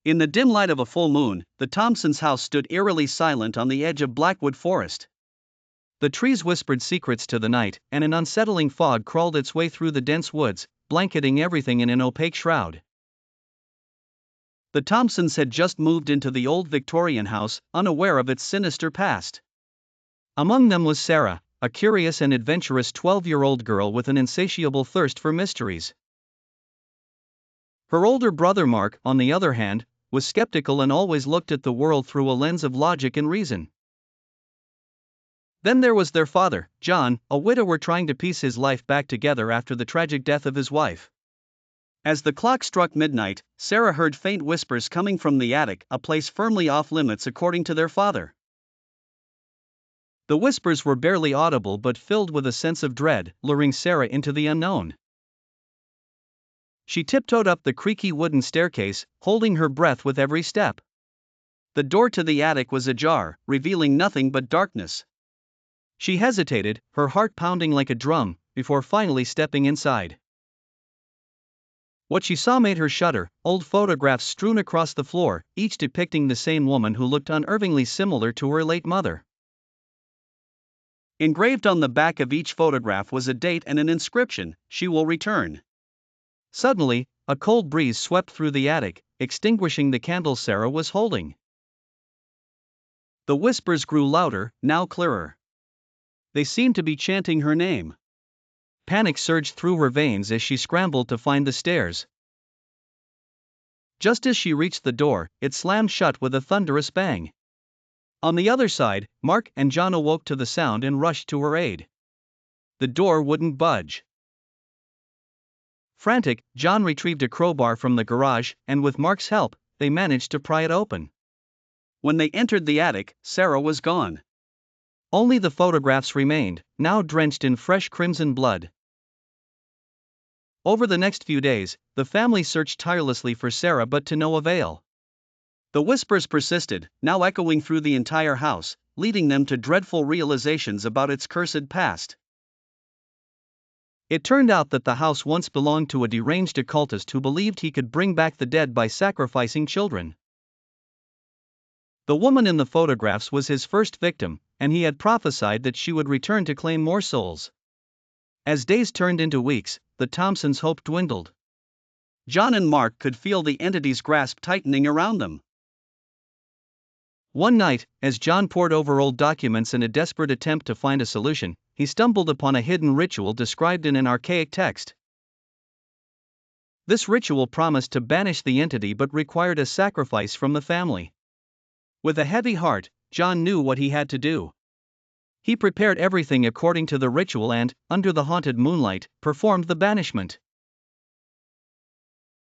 In the dim light of a full moon, the Thompsons' house stood eerily silent on the edge of Blackwood Forest. The trees whispered secrets to the night, and an unsettling fog crawled its way through the dense woods, blanketing everything in an opaque shroud. The Thompsons had just moved into the old Victorian house, unaware of its sinister past. Among them was Sarah, a curious and adventurous 12-year-old girl with an insatiable thirst for mysteries. Her older brother Mark, on the other hand, was skeptical and always looked at the world through a lens of logic and reason. Then there was their father, John, a widower trying to piece his life back together after the tragic death of his wife. As the clock struck midnight, Sarah heard faint whispers coming from the attic, a place firmly off limits according to their father. The whispers were barely audible but filled with a sense of dread, luring Sarah into the unknown. She tiptoed up the creaky wooden staircase, holding her breath with every step. The door to the attic was ajar, revealing nothing but darkness. She hesitated, her heart pounding like a drum, before finally stepping inside. What she saw made her shudder: old photographs strewn across the floor, each depicting the same woman who looked unnervingly similar to her late mother. Engraved on the back of each photograph was a date and an inscription: "She will return." Suddenly, a cold breeze swept through the attic, extinguishing the candle Sarah was holding. The whispers grew louder, now clearer. They seemed to be chanting her name. Panic surged through her veins as she scrambled to find the stairs. Just as she reached the door, it slammed shut with a thunderous bang. On the other side, Mark and John awoke to the sound and rushed to her aid. The door wouldn't budge. Frantic, John retrieved a crowbar from the garage, and with Mark's help, they managed to pry it open. When they entered the attic, Sarah was gone. Only the photographs remained, now drenched in fresh crimson blood. Over the next few days, the family searched tirelessly for Sarah, but to no avail. The whispers persisted, now echoing through the entire house, leading them to dreadful realizations about its cursed past. It turned out that the house once belonged to a deranged occultist who believed he could bring back the dead by sacrificing children. The woman in the photographs was his first victim, and he had prophesied that she would return to claim more souls. As days turned into weeks, the Thompsons' hope dwindled. John and Mark could feel the entity's grasp tightening around them. One night, as John pored over old documents in a desperate attempt to find a solution, he stumbled upon a hidden ritual described in an archaic text. This ritual promised to banish the entity but required a sacrifice from the family. With a heavy heart, John knew what he had to do. He prepared everything according to the ritual and, under the haunted moonlight, performed the banishment.